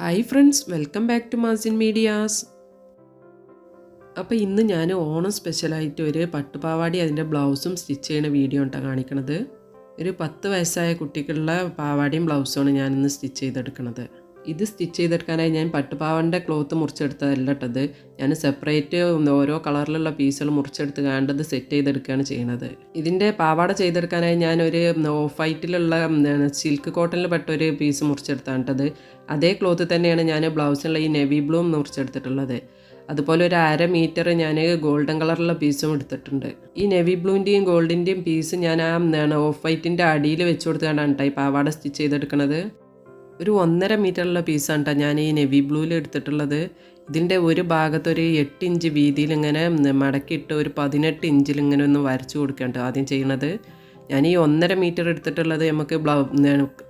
Hi friends, welcome back to Mazin Medias. അപ്പോൾ ഇന്ന് ഞാൻ ഓണം സ്പെഷ്യലായിട്ട് ഒരു പട്ടുപാവാടി അതിൻ്റെ ബ്ലൗസും സ്റ്റിച്ച് ചെയ്യുന്ന വീഡിയോ ആണ് കാണിക്കുന്നത്. ഒരു 10 വയസ്സായ കുട്ടിക്കുള്ള പാവാടിയും ബ്ലൗസുമാണ് ഞാൻ ഇന്ന് സ്റ്റിച്ച് ചെയ്തെടുക്കുന്നത്. ഇത് സ്റ്റിച്ച് ചെയ്തെടുക്കാനായി ഞാൻ പട്ടുപാവാടിൻ്റെ ക്ലോത്ത് മുറിച്ചെടുത്തതല്ല കേട്ടത്. ഞാൻ സെപ്പറേറ്റ് ഓരോ കളറിലുള്ള പീസുകൾ മുറിച്ചെടുത്ത് കണ്ടത് സെറ്റ് ചെയ്തെടുക്കുകയാണ് ചെയ്യുന്നത്. ഇതിൻ്റെ പാവാട ചെയ്തെടുക്കാനായി ഞാനൊരു ഓഫ് വൈറ്റിലുള്ള സിൽക്ക് കോട്ടണിൽ പെട്ട ഒരു പീസ് മുറിച്ചെടുത്താണ് കേട്ടത്. അതേ ക്ലോത്ത് തന്നെയാണ് ഞാൻ ബ്ലൗസിനുള്ള ഈ നെവി ബ്ലൂ മുറിച്ചെടുത്തിട്ടുള്ളത്. അതുപോലെ ഒരു 1/2 മീറ്റർ ഞാൻ ഗോൾഡൻ കളറുള്ള പീസും എടുത്തിട്ടുണ്ട്. ഈ നെവി ബ്ലൂവിൻ്റെയും ഗോൾഡിൻ്റെയും പീസ് ഞാൻ ഓഫ് വൈറ്റിൻ്റെ അടിയിൽ വെച്ച് കൊടുത്തുകൊണ്ടാണ് കേട്ടോ ഈ പാവാട സ്റ്റിച്ച് ചെയ്തെടുക്കുന്നത്. ഒരു 1.5 മീറ്ററുള്ള പീസാണ് കേട്ടോ ഞാൻ ഈ നെവി ബ്ലൂവിൽ എടുത്തിട്ടുള്ളത്. ഇതിൻ്റെ ഒരു ഭാഗത്തൊരു 8 ഇഞ്ച് വീതിയിൽ ഇങ്ങനെ മടക്കിയിട്ട് ഒരു 18 ഇഞ്ചിൽ ഇങ്ങനെ ഒന്ന് വരച്ചു കൊടുക്കേണ്ട ആദ്യം ചെയ്യണത്. ഞാൻ ഈ 1.5 മീറ്റർ എടുത്തിട്ടുള്ളത് നമുക്ക്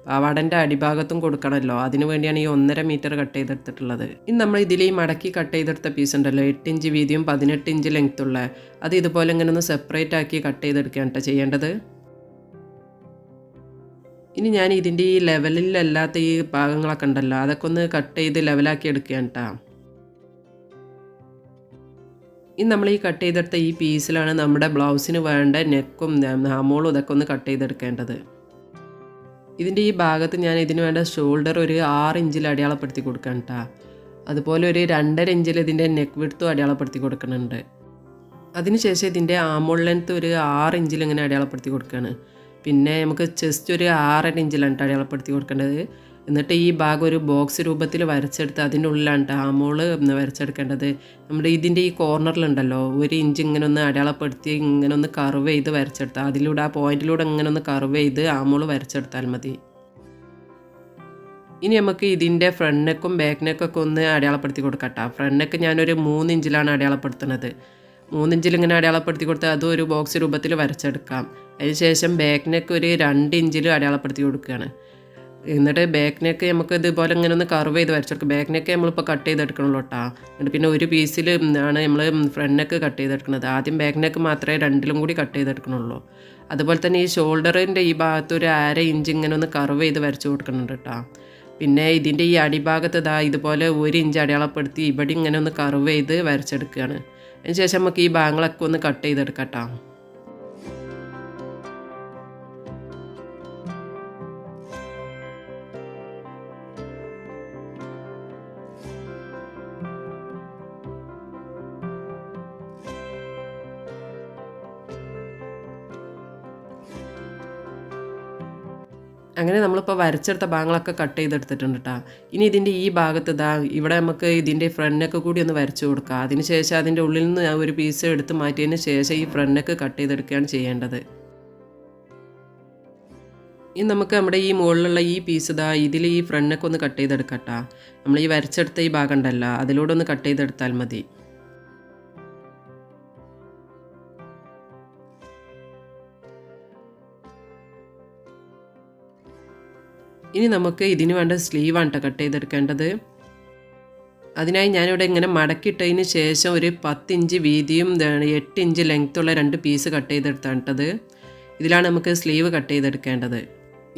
പാവാടൻ്റെ അടിഭാഗത്തും കൊടുക്കണമല്ലോ, അതിനു വേണ്ടിയാണ് ഈ 1.5 മീറ്റർ കട്ട് ചെയ്തെടുത്തിട്ടുള്ളത്. ഇനി നമ്മൾ ഇതിൽ ഈ മടക്കി കട്ട് ചെയ്തെടുത്ത പീസ് ഉണ്ടല്ലോ, 8 ഇഞ്ച് വീതിയും 18 ഇഞ്ച് ലെങ്ത്തുള്ള, അത് ഇതുപോലെ ഇങ്ങനെ ഒന്ന് സെപ്പറേറ്റ് ആക്കി കട്ട് ചെയ്തെടുക്കുകയാണ് കേട്ടോ ചെയ്യേണ്ടത്. ഇനി ഞാൻ ഇതിൻ്റെ ഈ ലെവലിലല്ലാത്ത ഈ ഭാഗങ്ങളൊക്കെ ഉണ്ടല്ലോ, അതൊക്കെ ഒന്ന് കട്ട് ചെയ്ത് ലെവലാക്കി എടുക്കുകയാണ് കേട്ടോ. ഇനി നമ്മൾ ഈ കട്ട് ചെയ്തെടുത്ത ഈ പീസിലാണ് നമ്മുടെ ബ്ലൗസിന് വേണ്ട നെക്കും ഹാമോളും ഇതൊക്കെ ഒന്ന് കട്ട് ചെയ്തെടുക്കേണ്ടത്. ഇതിൻ്റെ ഈ ഭാഗത്ത് ഞാൻ ഇതിന് വേണ്ട ഷോൾഡർ ഒരു 6 ഇഞ്ചിൽ അടയാളപ്പെടുത്തി കൊടുക്കണം കേട്ടോ. അതുപോലെ ഒരു 2.5 ഇഞ്ചിൽ ഇതിൻ്റെ നെക്ക് വിഡ്ത്തും അടയാളപ്പെടുത്തി കൊടുക്കുന്നുണ്ട്. അതിനുശേഷം ഇതിൻ്റെ ആമോൾ ലെങ്ത്ത് ഒരു 6 ഇഞ്ചിൽ ഇങ്ങനെ അടയാളപ്പെടുത്തി കൊടുക്കുകയാണ്. പിന്നെ നമുക്ക് ചെസ്റ്റ് ഒരു 6.5 ഇഞ്ചിലാണ് അടയാളപ്പെടുത്തി കൊടുക്കേണ്ടത്. എന്നിട്ട് ഈ ഭാഗം ഒരു ബോക്സ് രൂപത്തിൽ വരച്ചെടുത്ത് അതിൻ്റെ ഉള്ളിലാണ് ആമോള് വരച്ചെടുക്കേണ്ടത്. നമ്മുടെ ഇതിൻ്റെ ഈ കോർണറിലുണ്ടല്ലോ 1 ഇഞ്ച് ഇങ്ങനെ ഒന്ന് അടയാളപ്പെടുത്തി ഇങ്ങനെ ഒന്ന് കർവ് ചെയ്ത് വരച്ചെടുത്താൽ അതിലൂടെ ആ പോയിന്റിലൂടെ ഇങ്ങനെ ഒന്ന് കർവ് ചെയ്ത് ആമോള് വരച്ചെടുത്താൽ മതി. ഇനി നമുക്ക് ഇതിൻ്റെ ഫ്രണ്ട് നെക്കും ബാക്ക് നെക്കൊക്കെ ഒന്ന് അടയാളപ്പെടുത്തി കൊടുക്കട്ടോ. ഫ്രണ്ട് നെക്ക് ഞാനൊരു 3 ഇഞ്ചിലാണ് അടയാളപ്പെടുത്തുന്നത്. 3 ഇഞ്ചിൽ ഇങ്ങനെ അടയാളപ്പെടുത്തി കൊടുത്താൽ അതും ഒരു ബോക്സ് രൂപത്തിൽ വരച്ചെടുക്കാം. അതിനുശേഷം ബാക്ക് നെക്ക് ഒരു 2 ഇഞ്ചിൽ അടയാളപ്പെടുത്തി കൊടുക്കുകയാണ്. എന്നിട്ട് ബാക്ക് നെക്ക് നമുക്ക് ഇതുപോലെ ഇങ്ങനെ ഒന്ന് കർവ് ചെയ്ത് വരച്ചെടുക്കും. ബാക്ക് നെക്ക് നമ്മളിപ്പോൾ കട്ട് ചെയ്തെടുക്കണല്ലോ കേട്ടോ. എന്നിട്ട് പിന്നെ ഒരു പീസിൽ ആണ് നമ്മൾ ഫ്രണ്ട് നെക്ക് കട്ട് ചെയ്തെടുക്കുന്നത്. ആദ്യം ബാക്ക് നെക്ക് മാത്രമേ രണ്ടിലും കൂടി കട്ട് ചെയ്തെടുക്കണുള്ളൂ. അതുപോലെ തന്നെ ഈ ഷോൾഡറിൻ്റെ ഈ ഭാഗത്ത് ഒരു 1/2 ഇഞ്ച് ഇങ്ങനെ ഒന്ന് കർവ് ചെയ്ത് വരച്ച് കൊടുക്കുന്നുണ്ട് കേട്ടോ. പിന്നെ ഇതിൻ്റെ ഈ അടിഭാഗത്ത് ഇതുപോലെ 1 ഇഞ്ച് അടയാളപ്പെടുത്തി ഇവിടെ ഇങ്ങനെ ഒന്ന് കർവ് ചെയ്ത് വരച്ചെടുക്കുകയാണ്. അതിനുശേഷം നമുക്ക് ഈ ഭാഗങ്ങളൊക്കെ ഒന്ന് കട്ട് ചെയ്തെടുക്കാം കേട്ടോ. അങ്ങനെ നമ്മളിപ്പോൾ വരച്ചെടുത്ത ഭാഗങ്ങളൊക്കെ കട്ട് ചെയ്തെടുത്തിട്ടുണ്ട് കേട്ടോ. ഇനി ഇതിൻ്റെ ഈ ഭാഗത്ത് ഇവിടെ നമുക്ക് ഇതിൻ്റെ ഫ്രണ്ട് നെക്ക് കൂടി ഒന്ന് വരച്ചു കൊടുക്കാം. അതിനുശേഷം അതിൻ്റെ ഉള്ളിൽ നിന്ന് ഒരു പീസ് എടുത്ത് മാറ്റിയതിന് ശേഷം ഈ ഫ്രണ്ട് നെക്ക് കട്ട് ചെയ്തെടുക്കുകയാണ് ചെയ്യേണ്ടത്. ഇനി നമുക്ക് നമ്മുടെ ഈ മുകളിലുള്ള ഈ പീസ് ഇതിൽ ഈ ഫ്രണ്ട് നെക്ക് ഒന്ന് കട്ട് ചെയ്തെടുക്കാം കേട്ടോ. നമ്മൾ ഈ വരച്ചെടുത്ത ഈ ഭാഗം ഉണ്ടല്ലോ, അതിലൂടെ ഒന്ന് കട്ട് ചെയ്തെടുത്താൽ മതി. ഇനി നമുക്ക് ഇതിന് വേണ്ട സ്ലീവാണ് കേട്ടോ കട്ട് ചെയ്തെടുക്കേണ്ടത്. അതിനായി ഞാനിവിടെ ഇങ്ങനെ മടക്കിയിട്ടതിന് ശേഷം ഒരു 10 ഇഞ്ച് വീതിയും 8 ഇഞ്ച് ലെങ്ത്തുള്ള 2 പീസ് കട്ട് ചെയ്തെടുത്താണ് കേട്ടത്. ഇതിലാണ് നമുക്ക് സ്ലീവ് കട്ട് ചെയ്തെടുക്കേണ്ടത്.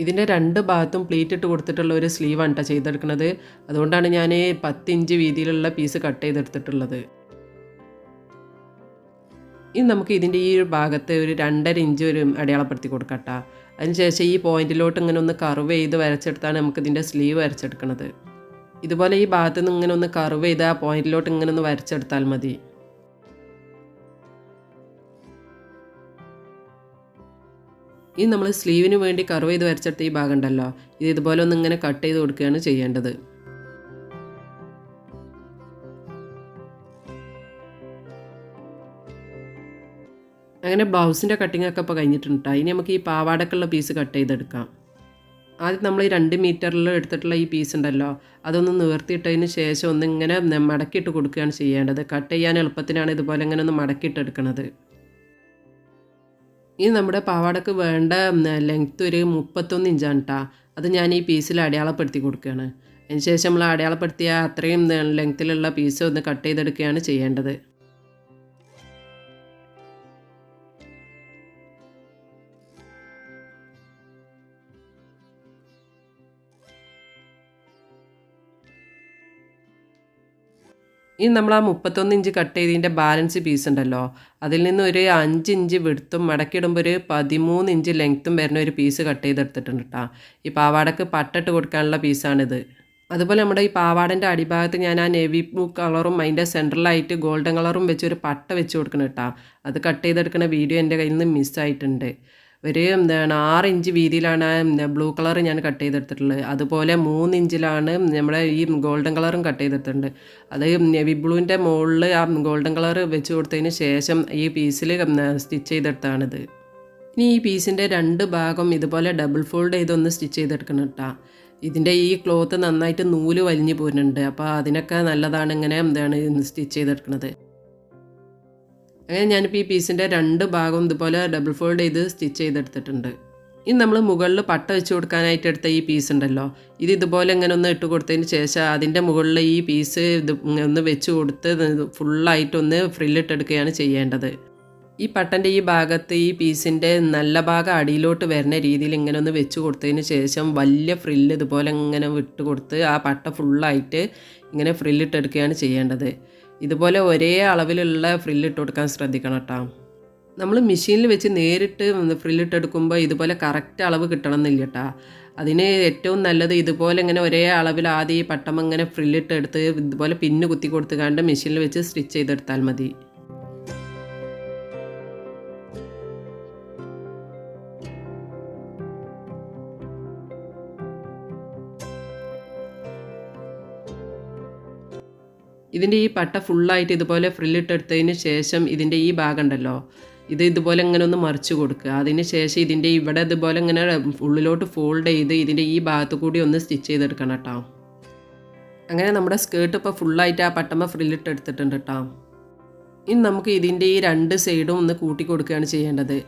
ഇതിൻ്റെ 2 ഭാഗത്തും പ്ലീറ്റ് ഇട്ട് കൊടുത്തിട്ടുള്ള ഒരു സ്ലീവാണ് കേട്ടോ ചെയ്തെടുക്കുന്നത്. അതുകൊണ്ടാണ് ഞാൻ 10 ഇഞ്ച് വീതിയിലുള്ള പീസ് കട്ട് ചെയ്തെടുത്തിട്ടുള്ളത്. ഇനി നമുക്ക് ഇതിൻ്റെ ഈ ഒരു ഭാഗത്ത് ഒരു 2.5 ഇഞ്ച് ഒരു അടയാളപ്പെടുത്തി കൊടുക്കാം കേട്ടോ. അതിനുശേഷം ഈ പോയിന്റിലോട്ട് ഇങ്ങനെ ഒന്ന് കർവ് ചെയ്ത് വരച്ചെടുത്താണ് നമുക്ക് ഇതിൻ്റെ സ്ലീവ് വരച്ചെടുക്കുന്നത്. ഇതുപോലെ ഈ ഭാഗത്ത് നിന്ന് ഇങ്ങനെ ഒന്ന് കർവ് ചെയ്ത് ആ പോയിന്റിലോട്ട് ഇങ്ങനെ ഒന്ന് വരച്ചെടുത്താൽ മതി. ഇനി നമ്മൾ സ്ലീവിന് വേണ്ടി കർവ് ചെയ്ത് വരച്ചെടുത്ത ഈ ഭാഗം ഉണ്ടല്ലോ, ഇത് ഇതുപോലെ ഒന്ന് ഇങ്ങനെ കട്ട് ചെയ്ത് കൊടുക്കുകയാണ് ചെയ്യേണ്ടത്. അങ്ങനെ ബ്ലൗസിൻ്റെ കട്ടിങ്ങൊക്കെ ഇപ്പോൾ കഴിഞ്ഞിട്ടുണ്ട്. ഇനി നമുക്ക് ഈ പാവാടക്കുള്ള പീസ് കട്ട് ചെയ്തെടുക്കാം. ആദ്യം നമ്മൾ ഈ 2 മീറ്ററിൽ എടുത്തിട്ടുള്ള ഈ പീസ് ഉണ്ടല്ലോ, അതൊന്ന് നിവർത്തിയിട്ടതിന് ശേഷം ഒന്നിങ്ങനെ മടക്കിയിട്ട് കൊടുക്കുകയാണ് ചെയ്യേണ്ടത്. കട്ട് ചെയ്യാൻ എളുപ്പത്തിനാണ് ഇതുപോലെ ഇങ്ങനെ ഒന്ന് മടക്കിയിട്ടെടുക്കുന്നത്. ഇനി നമ്മുടെ പാവാടക്ക് വേണ്ട ലെങ്ത്ത് ഒരു 31 ഇഞ്ചാണ് കേട്ടോ. അത് ഞാൻ ഈ പീസിൽ അടയാളപ്പെടുത്തി കൊടുക്കുകയാണ്. അതിന് ശേഷം നമ്മൾ അടയാളപ്പെടുത്തിയ അത്രയും ലെങ്ത്തിലുള്ള പീസ് ഒന്ന് കട്ട് ചെയ്തെടുക്കുകയാണ് ചെയ്യേണ്ടത്. ഇനി നമ്മൾ ആ 31 ഇഞ്ച് കട്ട് ചെയ്തതിൻ്റെ ബാലൻസ് പീസ് ഉണ്ടല്ലോ, അതിൽ നിന്ന് ഒരു 5 ഇഞ്ച് വിടുത്തും മടക്കിയിടുമ്പോൾ ഒരു 13 ഇഞ്ച് ലെങ്ത്തും വരുന്ന ഒരു പീസ് കട്ട് ചെയ്തെടുത്തിട്ടുണ്ട് കേട്ടോ. ഈ പാവാടക്ക് പട്ടിട്ട് കൊടുക്കാനുള്ള പീസാണിത്. അതുപോലെ നമ്മുടെ ഈ പാവാടൻ്റെ അടിഭാഗത്ത് ഞാൻ ആ നേവി ബ്ലൂ കളറും അതിൻ്റെ സെൻട്രലായിട്ട് ഗോൾഡൻ കളറും വെച്ച് ഒരു പട്ട വെച്ച് കൊടുക്കണം കേട്ടോ. അത് കട്ട് ചെയ്തെടുക്കുന്ന വീഡിയോ എൻ്റെ കയ്യിൽ നിന്ന് മിസ്സായിട്ടുണ്ട്. ഒരു 6 ഇഞ്ച് വീതിയിലാണ് ബ്ലൂ കളർ ഞാൻ കട്ട് ചെയ്തെടുത്തിട്ടുള്ളത്. അതുപോലെ 3 ഇഞ്ചിലാണ് നമ്മുടെ ഈ ഗോൾഡൻ കളറും കട്ട് ചെയ്തെടുത്തിട്ടുണ്ട്. അത് നേവി ബ്ലൂവിൻ്റെ മുകളിൽ ആ ഗോൾഡൻ കളർ വെച്ച് കൊടുത്തതിന് ശേഷം ഈ പീസിൽ സ്റ്റിച്ച് ചെയ്തെടുത്താണിത്. ഇനി ഈ പീസിൻ്റെ 2 ഭാഗം ഇതുപോലെ ഡബിൾ ഫോൾഡ് ചെയ്തൊന്ന് സ്റ്റിച്ച് ചെയ്തെടുക്കണം കേട്ടോ. ഇതിൻ്റെ ഈ ക്ലോത്ത് നന്നായിട്ട് നൂല് വലിഞ്ഞു പോരുന്നുണ്ട്. അപ്പോൾ അതിനൊക്കെ നല്ലതാണ് ഇങ്ങനെ സ്റ്റിച്ച് ചെയ്തെടുക്കുന്നത്. അങ്ങനെ ഞാനിപ്പോൾ ഈ പീസിൻ്റെ 2 ഭാഗം ഇതുപോലെ ഡബിൾ ഫോൾഡ് ചെയ്ത് സ്റ്റിച്ച് ചെയ്തെടുത്തിട്ടുണ്ട്. ഇനി നമ്മൾ മുകളിൽ പട്ട വെച്ച് കൊടുക്കാനായിട്ട് എടുത്ത ഈ പീസ് ഉണ്ടല്ലോ, ഇത് ഇതുപോലെ ഇങ്ങനെ ഒന്ന് ഇട്ട് കൊടുത്തതിന് ശേഷം അതിൻ്റെ മുകളിൽ ഈ പീസ് ഒന്ന് വെച്ച് കൊടുത്ത് ഫുള്ളായിട്ടൊന്ന് ഫ്രില്ലിട്ടെടുക്കുകയാണ് ചെയ്യേണ്ടത്. ഈ പട്ടൻ്റെ ഈ ഭാഗത്ത് ഈ പീസിൻ്റെ നല്ല ഭാഗം അടിയിലോട്ട് വരുന്ന രീതിയിൽ ഇങ്ങനെ ഒന്ന് വെച്ച് കൊടുത്തതിന് ശേഷം വലിയ ഫ്രില്ല് ഇതുപോലെ ഇങ്ങനെ വിട്ട് കൊടുത്ത് ആ പട്ട ഫുള്ളായിട്ട് ഇങ്ങനെ ഫ്രില്ലിട്ടെടുക്കുകയാണ് ചെയ്യേണ്ടത്. ഇതുപോലെ ഒരേ അളവിലുള്ള ഫ്രില്ലിട്ട് കൊടുക്കാൻ ശ്രദ്ധിക്കണം കേട്ടോ. നമ്മൾ മെഷീനിൽ വെച്ച് നേരിട്ട് ഫ്രില്ലിട്ടെടുക്കുമ്പോൾ ഇതുപോലെ കറക്റ്റ് അളവ് കിട്ടണം എന്നില്ല കേട്ടോ. അതിന് ഏറ്റവും നല്ലത് ഇതുപോലെ ഇങ്ങനെ ഒരേ അളവിൽ ആദ്യം ഈ പട്ടം ഇങ്ങനെ ഫ്രില്ലിട്ടെടുത്ത് ഇതുപോലെ പിന്ന് കുത്തി കൊടുത്തുകൊണ്ട് മെഷീനിൽ വെച്ച് സ്റ്റിച്ച് ചെയ്തെടുത്താൽ മതി. ഇതിൻ്റെ ഈ പട്ട ഫുള്ളായിട്ട് ഇതുപോലെ ഫ്രില്ലിട്ടെടുത്തതിന് ശേഷം ഇതിൻ്റെ ഈ ഭാഗം ഉണ്ടല്ലോ, ഇത് ഇതുപോലെ ഇങ്ങനെ ഒന്ന് മറിച്ച് കൊടുക്കുക. അതിന് ശേഷം ഇതിൻ്റെ ഇവിടെ ഇതുപോലെ ഇങ്ങനെ ഉള്ളിലോട്ട് ഫോൾഡ് ചെയ്ത് ഇതിൻ്റെ ഈ ഭാഗത്ത് കൂടി ഒന്ന് സ്റ്റിച്ച് ചെയ്തെടുക്കണം കേട്ടോ. അങ്ങനെ നമ്മുടെ സ്കേർട്ട് ഇപ്പോൾ ഫുള്ളായിട്ട് ആ പട്ടമ്മ ഫ്രില്ലിട്ടെടുത്തിട്ടുണ്ട് കേട്ടോ. ഇനി നമുക്ക് ഇതിൻ്റെ ഈ 2 സൈഡും ഒന്ന് കൂട്ടി കൊടുക്കുകയാണ് ചെയ്യേണ്ടത്.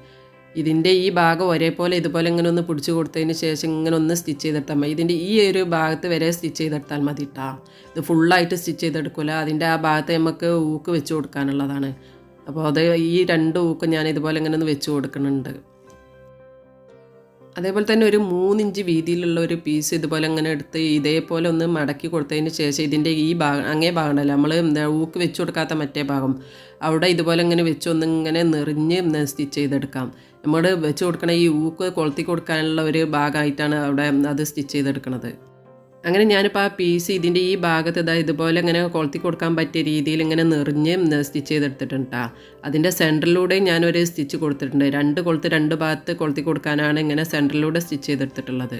ഇതിൻ്റെ ഈ ഭാഗം ഒരേപോലെ ഇതുപോലെ ഇങ്ങനെ ഒന്ന് പിടിച്ച് കൊടുത്തതിന് ശേഷം ഇങ്ങനെ ഒന്ന് സ്റ്റിച്ച് ചെയ്തെടുത്താൽ മതി. ഇതിൻ്റെ ഈ ഒരു ഭാഗത്ത് വരെ സ്റ്റിച്ച് ചെയ്തെടുത്താൽ മതി കേട്ടോ. ഇത് ഫുള്ളായിട്ട് സ്റ്റിച്ച് ചെയ്തെടുക്കില്ല. അതിൻ്റെ ആ ഭാഗത്ത് നമുക്ക് ഊക്ക് വെച്ച് കൊടുക്കാനുള്ളതാണ്. അപ്പോൾ അത് ഈ 2 ഊക്ക് ഞാൻ ഇതുപോലെ ഇങ്ങനെ ഒന്ന് വെച്ച് കൊടുക്കുന്നുണ്ട്. അതേപോലെ തന്നെ ഒരു 3 ഇഞ്ച് വീതിയിലുള്ള ഒരു പീസ് ഇതുപോലെ ഇങ്ങനെ എടുത്ത് ഇതേപോലെ ഒന്ന് മടക്കി കൊടുത്തതിന് ശേഷം ഇതിൻ്റെ ഈ ഭാഗം അങ്ങേ ഭാഗം ഉണ്ടല്ലോ, നമ്മൾ ഊക്ക് വെച്ച് കൊടുക്കാത്ത മറ്റേ ഭാഗം, അവിടെ ഇതുപോലെ ഇങ്ങനെ വെച്ചൊന്ന് ഇങ്ങനെ നിറഞ്ഞ് സ്റ്റിച്ച് ചെയ്തെടുക്കാം. നമ്മൾ വെച്ച് കൊടുക്കണ ഈ ഊക്ക് കൊളുത്തി കൊടുക്കാനുള്ള ഒരു ഭാഗമായിട്ടാണ് അവിടെ അത് സ്റ്റിച്ച് ചെയ്തെടുക്കുന്നത്. അങ്ങനെ ഞാനിപ്പോൾ ആ പീസ് ഇതിൻ്റെ ഈ ഭാഗത്ത് ഇതുപോലെ ഇങ്ങനെ കൊളുത്തി കൊടുക്കാൻ പറ്റിയ രീതിയിൽ ഇങ്ങനെ നിറഞ്ഞ് സ്റ്റിച്ച് ചെയ്തെടുത്തിട്ടുണ്ട് കേട്ടോ. അതിൻ്റെ സെൻറ്ററിലൂടെ ഞാനൊരു സ്റ്റിച്ച് കൊടുത്തിട്ടുണ്ട്. 2 കൊളുത്ത് 2 ഭാഗത്ത് കൊളുത്തി കൊടുക്കാനാണ് ഇങ്ങനെ സെൻറ്ററിലൂടെ സ്റ്റിച്ച് ചെയ്തെടുത്തിട്ടുള്ളത്.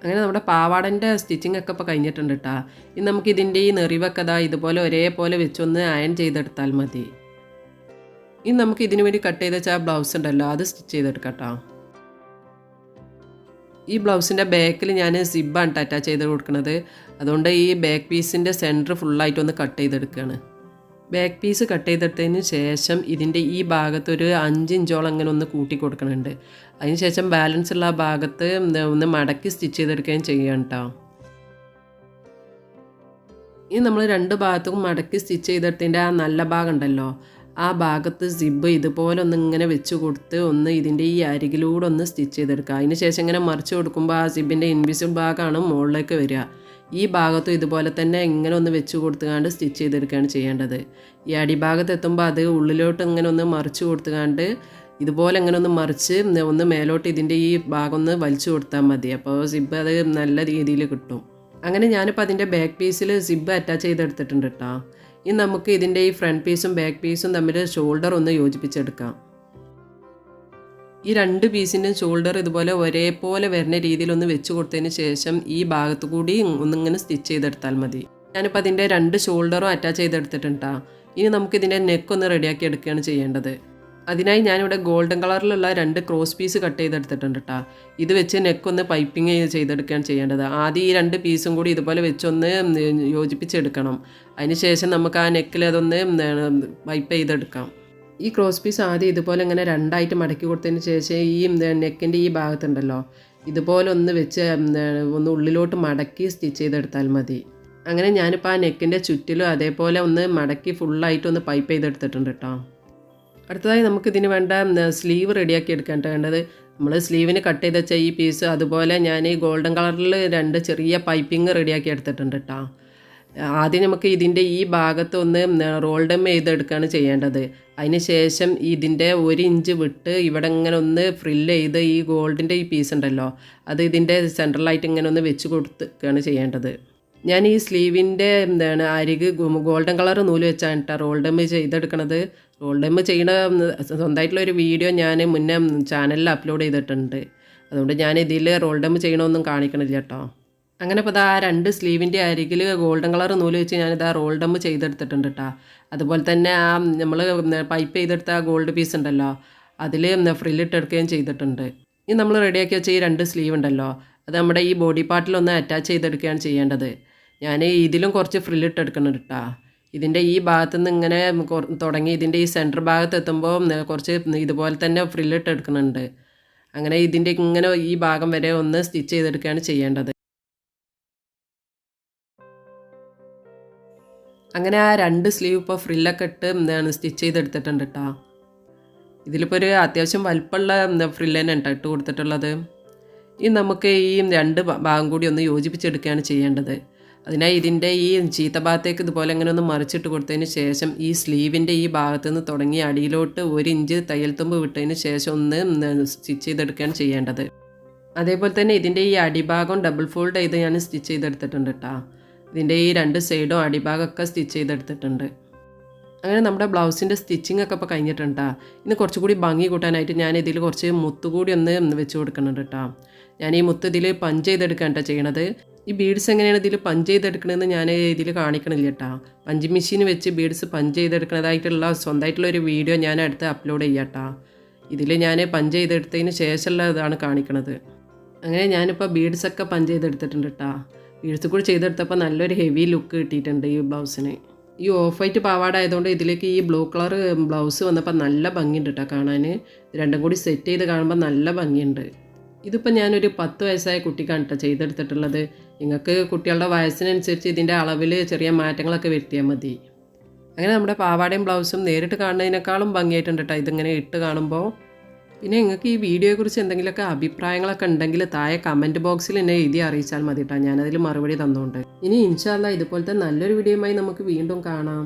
അങ്ങനെ നമ്മുടെ പാവാടൻ്റെ സ്റ്റിച്ചിങ് ഒക്കെ ഇപ്പോൾ കഴിഞ്ഞിട്ടുണ്ട് കേട്ടോ. ഇനി നമുക്ക് ഇതിൻ്റെ ഈ നെറിവൊക്കെ ഇതുപോലെ ഒരേപോലെ വെച്ചൊന്ന് അയൺ ചെയ്തെടുത്താൽ മതി. ഇനി നമുക്ക് ഇതിനു വേണ്ടി കട്ട് ചെയ്ത് വെച്ചാൽ ബ്ലൗസ് ഉണ്ടല്ലോ, അത് സ്റ്റിച്ച് ചെയ്തെടുക്കാം കേട്ടോ. ഈ ബ്ലൗസിൻ്റെ ബാക്കിൽ ഞാൻ സിബ്ബാണ് അറ്റാച്ച് ചെയ്ത് കൊടുക്കുന്നത്. അതുകൊണ്ട് ഈ ബാക്ക് പീസിൻ്റെ സെൻറ്റർ ഫുള്ളായിട്ടൊന്ന് കട്ട് ചെയ്തെടുക്കുകയാണ്. ബാക്ക് പീസ് കട്ട് ചെയ്തെടുത്തതിന് ശേഷം ഇതിൻ്റെ ഈ ഭാഗത്തൊരു 5 ഇഞ്ചോളം അങ്ങനെ ഒന്ന് കൂട്ടി കൊടുക്കുന്നുണ്ട്. അതിന് ശേഷം ബാലൻസ് ഉള്ള ആ ഭാഗത്ത് ഒന്ന് മടക്കി സ്റ്റിച്ച് ചെയ്തെടുക്കുകയും ചെയ്യാം കേട്ടോ. ഇനി നമ്മൾ 2 ഭാഗത്തും മടക്കി സ്റ്റിച്ച് ചെയ്തെടുത്തതിൻ്റെ ആ നല്ല ഭാഗം ഉണ്ടല്ലോ, ആ ഭാഗത്ത് സിബ് ഇതുപോലെ ഒന്ന് ഇങ്ങനെ വെച്ച് കൊടുത്ത് ഒന്ന് ഇതിൻ്റെ ഈ അരികിലൂടെ ഒന്ന് സ്റ്റിച്ച് ചെയ്തെടുക്കുക. അതിന് ശേഷം ഇങ്ങനെ മറിച്ച് കൊടുക്കുമ്പോൾ ആ സിബിൻ്റെ ഇൻവിസിബിൾ ഭാഗമാണ് മുകളിലേക്ക് വരിക. ഈ ഭാഗത്തും ഇതുപോലെ തന്നെ ഇങ്ങനെ ഒന്ന് വെച്ച് കൊടുത്തുകൊണ്ട് സ്റ്റിച്ച് ചെയ്തെടുക്കുകയാണ് ചെയ്യേണ്ടത്. ഈ അടിഭാഗത്ത് എത്തുമ്പോൾ അത് ഉള്ളിലോട്ട് ഇങ്ങനെ ഒന്ന് മറിച്ച് കൊടുത്തുകൊണ്ട് ഇതുപോലെ ഇങ്ങനെ ഒന്ന് മറിച്ച് ഒന്ന് മേലോട്ട് ഇതിൻ്റെ ഈ ഭാഗം ഒന്ന് വലിച്ചു കൊടുത്താൽ മതി. അപ്പോൾ സിബ് അത് നല്ല രീതിയിൽ കിട്ടും. അങ്ങനെ ഞാനിപ്പോൾ അതിൻ്റെ ബാക്ക് പീസിൽ സിബ് അറ്റാച്ച് ചെയ്തെടുത്തിട്ടുണ്ട് കേട്ടോ. ഇനി നമുക്ക് ഇതിൻ്റെ ഈ ഫ്രണ്ട് പീസും ബാക്ക് പീസും തമ്മിൽ ഷോൾഡർ ഒന്ന് യോജിപ്പിച്ചെടുക്കാം. ഈ 2 പീസിൻ്റെ ഷോൾഡർ ഇതുപോലെ ഒരേപോലെ വരുന്ന രീതിയിലൊന്ന് വെച്ച് കൊടുത്തതിന് ശേഷം ഈ ഭാഗത്ത് കൂടി ഒന്നിങ്ങനെ സ്റ്റിച്ച് ചെയ്തെടുത്താൽ മതി. ഞാനിപ്പോൾ അതിൻ്റെ 2 ഷോൾഡറും അറ്റാച്ച് ചെയ്തെടുത്തിട്ടുണ്ട്. ഇനി നമുക്കിതിൻ്റെ നെക്കൊന്ന് റെഡിയാക്കി എടുക്കുകയാണ് ചെയ്യേണ്ടത്. അതിനായി ഞാനിവിടെ ഗോൾഡൻ കളറിലുള്ള 2 ക്രോസ് പീസ് കട്ട് ചെയ്തെടുത്തിട്ടുണ്ട് കേട്ടോ. ഇത് വെച്ച് നെക്കൊന്ന് പൈപ്പിങ് ചെയ്തെടുക്കുകയാണ് ചെയ്യേണ്ടത്. ആദ്യം ഈ 2 പീസും കൂടി ഇതുപോലെ വെച്ചൊന്ന് യോജിപ്പിച്ചെടുക്കണം. അതിന് ശേഷം നമുക്ക് ആ നെക്കിൽ അതൊന്ന് പൈപ്പ് ചെയ്തെടുക്കാം. ഈ ക്രോസ് പീസ് ആദ്യം ഇതുപോലെ ഇങ്ങനെ 2ആയിട്ട് മടക്കി കൊടുത്തതിന് ശേഷം ഈ നെക്കിൻ്റെ ഈ ഭാഗത്തുണ്ടല്ലോ ഇതുപോലെ ഒന്ന് വെച്ച് ഒന്ന് ഉള്ളിലോട്ട് മടക്കി സ്റ്റിച്ച് ചെയ്തെടുത്താൽ മതി. അങ്ങനെ ഞാനിപ്പോൾ ആ നെക്കിൻ്റെ ചുറ്റിലും അതേപോലെ ഒന്ന് മടക്കി ഫുള്ളായിട്ടൊന്ന് പൈപ്പ് ചെയ്തെടുത്തിട്ടുണ്ട് കേട്ടോ. അടുത്തതായി നമുക്കിതിന് വേണ്ട സ്ലീവ് റെഡിയാക്കി എടുക്കേണ്ട വേണ്ടത്. നമ്മൾ സ്ലീവിന് കട്ട് ചെയ്ത് വെച്ച ഈ പീസ് അതുപോലെ ഞാൻ ഈ ഗോൾഡൻ കളറിൽ 2 ചെറിയ പൈപ്പിങ് റെഡിയാക്കി എടുത്തിട്ടുണ്ട് കേട്ടോ. ആദ്യം നമുക്ക് ഇതിൻ്റെ ഈ ഭാഗത്തൊന്ന് റോൾ ഡം ചെയ്തെടുക്കുകയാണ് ചെയ്യേണ്ടത്. അതിന് ശേഷം ഇതിൻ്റെ 1 ഇഞ്ച് വിട്ട് ഇവിടെ ഇങ്ങനെ ഒന്ന് ഫ്രില്ല് ചെയ്ത് ഈ ഗോൾഡിൻ്റെ ഈ പീസ് ഉണ്ടല്ലോ അത് ഇതിൻ്റെ സെൻട്രലായിട്ട് ഇങ്ങനെ ഒന്ന് വെച്ച് കൊടുക്കുകയാണ് ചെയ്യേണ്ടത്. ഞാൻ ഈ സ്ലീവിൻ്റെ അരിക് ഗോൾഡൻ കളർ നൂല് വെച്ചാണ് കേട്ടോ റോൾ ഡം ചെയ്തെടുക്കണത്. റോൾ ഡം ചെയ്യണ സ്വന്തമായിട്ടുള്ളൊരു വീഡിയോ ഞാൻ മുന്നേ ചാനലിൽ അപ്ലോഡ് ചെയ്തിട്ടുണ്ട്. അതുകൊണ്ട് ഞാൻ ഇതിൽ റോൾ ഡം ചെയ്യണമെന്നും കാണിക്കണില്ല കേട്ടോ. അങ്ങനെ ഇപ്പോൾ ആ 2 സ്ലീവിൻ്റെ അരികിൽ ഗോൾഡൻ കളർ നൂല് വെച്ച് ഞാനിതാ റോൾ ഡം ചെയ്തെടുത്തിട്ടുണ്ട് കേട്ടോ. അതുപോലെ തന്നെ ആ നമ്മൾ പൈപ്പ് ചെയ്തെടുത്ത ആ ഗോൾഡ് പീസ് ഉണ്ടല്ലോ അതിൽ ഫ്രില്ലിട്ടെടുക്കുകയും ചെയ്തിട്ടുണ്ട്. ഇനി നമ്മൾ റെഡിയാക്കി വെച്ച ഈ 2 സ്ലീവ് ഉണ്ടല്ലോ അത് നമ്മുടെ ഈ ബോഡി പാർട്ടിലൊന്ന് അറ്റാച്ച് ചെയ്തെടുക്കുകയാണ് ചെയ്യേണ്ടത്. ഞാൻ ഇതിലും കുറച്ച് ഫ്രില്ലിട്ടെടുക്കുന്നുണ്ട് കേട്ടോ. ഇതിൻ്റെ ഈ ഭാഗത്തു നിന്ന് ഇങ്ങനെ തുടങ്ങി ഇതിൻ്റെ ഈ സെൻറ്റർ ഭാഗത്ത് എത്തുമ്പോൾ കുറച്ച് ഇതുപോലെ തന്നെ ഫ്രില്ലിട്ടെടുക്കുന്നുണ്ട്. അങ്ങനെ ഇതിൻ്റെ ഇങ്ങനെ ഈ ഭാഗം വരെ ഒന്ന് സ്റ്റിച്ച് ചെയ്തെടുക്കുകയാണ് ചെയ്യേണ്ടത്. അങ്ങനെ ആ 2 സ്ലീവ് ഇപ്പോൾ ഫ്രില്ലൊക്കെ ഇട്ട് സ്റ്റിച്ച് ചെയ്തെടുത്തിട്ടുണ്ട് കേട്ടോ. ഇതിലിപ്പോൾ ഒരു അത്യാവശ്യം വലിപ്പമുള്ള ഫ്രില്ല് തന്നെ കേട്ടോ ഇട്ട് കൊടുത്തിട്ടുള്ളത്. ഇനി നമുക്ക് ഈ 2 ഭാഗം കൂടി ഒന്ന് യോജിപ്പിച്ചെടുക്കുകയാണ് ചെയ്യേണ്ടത്. അതിനായി ഇതിൻ്റെ ഈ ചീത്ത ഭാഗത്തേക്ക് ഇതുപോലെ ഇങ്ങനെ ഒന്ന് മറിച്ചിട്ട് കൊടുത്തതിന് ശേഷം ഈ സ്ലീവിൻ്റെ ഈ ഭാഗത്തു നിന്ന് തുടങ്ങി അടിയിലോട്ട് 1 ഇഞ്ച് തയ്യൽ തുമ്പ് വിട്ടതിന് ശേഷം ഒന്ന് സ്റ്റിച്ച് ചെയ്തെടുക്കുകയാണ് ചെയ്യേണ്ടത്. അതേപോലെ തന്നെ ഇതിൻ്റെ ഈ അടിഭാഗം ഡബിൾ ഫോൾഡ് ചെയ്ത് ഞാൻ സ്റ്റിച്ച് ചെയ്തെടുത്തിട്ടുണ്ട് കേട്ടോ. ഇതിൻ്റെ ഈ 2 സൈഡും അടിഭാഗമൊക്കെ സ്റ്റിച്ച് ചെയ്തെടുത്തിട്ടുണ്ട്. അങ്ങനെ നമ്മുടെ ബ്ലൗസിൻ്റെ സ്റ്റിച്ചിങ് ഒക്കെ ഇപ്പോൾ കഴിഞ്ഞിട്ടുണ്ട് കേട്ടോ. ഇന്ന് കുറച്ചുകൂടി ഭംഗി കൂട്ടാനായിട്ട് ഞാൻ ഇതിൽ കുറച്ച് മുത്തുകൂടി ഒന്ന് വെച്ച് കൊടുക്കുന്നുണ്ട് കേട്ടോ. ഞാൻ ഈ മുത്ത് ഇതിൽ പഞ്ച് ചെയ്തെടുക്കാൻ കേട്ടോ ചെയ്യണത്. ഈ ബീഡ്സ് എങ്ങനെയാണ് ഇതിൽ പഞ്ച് ചെയ്തെടുക്കണമെന്ന് ഞാൻ ഇതിൽ കാണിക്കണില്ല കേട്ടോ. പഞ്ച് മെഷീൻ വെച്ച് ബീഡ്സ് പഞ്ച് ചെയ്തെടുക്കുന്നതായിട്ടുള്ള സ്വന്തമായിട്ടുള്ളൊരു വീഡിയോ ഞാൻ അടുത്ത് അപ്ലോഡ് ചെയ്യാം കേട്ടോ. ഇതിൽ ഞാൻ പഞ്ച് ചെയ്തെടുത്തതിന് ശേഷമുള്ള ഇതാണ് കാണിക്കണത്. അങ്ങനെ ഞാനിപ്പോൾ ബീഡ്സൊക്കെ പഞ്ച് ചെയ്തെടുത്തിട്ടുണ്ട് കേട്ടോ. ബീഡ്സ് കൂടി ചെയ്തെടുത്തപ്പോൾ നല്ലൊരു ഹെവി ലുക്ക് കിട്ടിയിട്ടുണ്ട് ഈ ബ്ലൗസിന്. ഈ ഓഫ് വൈറ്റ് പാവാട ആയതുകൊണ്ട് ഇതിലേക്ക് ഈ ബ്ലൂ കളർ ബ്ലൗസ് വന്നപ്പോൾ നല്ല ഭംഗിയുണ്ട് കേട്ടോ കാണാൻ. രണ്ടും കൂടി സെറ്റ് ചെയ്ത് കാണുമ്പോൾ നല്ല ഭംഗിയുണ്ട്. ഇതിപ്പോൾ ഞാനൊരു 10 വയസ്സായ കുട്ടിക്കാണ് കേട്ടോ ചെയ്തെടുത്തിട്ടുള്ളത്. നിങ്ങൾക്ക് കുട്ടികളുടെ വയസ്സിനനുസരിച്ച് ഇതിൻ്റെ അളവിൽ ചെറിയ മാറ്റങ്ങളൊക്കെ വരുത്തിയാൽ മതി. അങ്ങനെ നമ്മുടെ പാവാടയും ബ്ലൗസും നേരിട്ട് കാണുന്നതിനേക്കാളും ഭംഗിയായിട്ടുണ്ട് കേട്ടോ ഇതിങ്ങനെ ഇട്ട് കാണുമ്പോൾ. പിന്നെ നിങ്ങൾക്ക് ഈ വീഡിയോയെക്കുറിച്ച് എന്തെങ്കിലുമൊക്കെ അഭിപ്രായങ്ങളൊക്കെ ഉണ്ടെങ്കിൽ താഴെ കമൻറ്റ് ബോക്സിൽ എന്നെ എഴുതി അറിയിച്ചാൽ മതി കേട്ടോ. ഞാനതിൽ മറുപടി തന്നുകൊണ്ട്. ഇനി ഇൻഷാ അല്ലാഹ് ഇതുപോലത്തെ നല്ലൊരു വീഡിയോയുമായി നമുക്ക് വീണ്ടും കാണാം.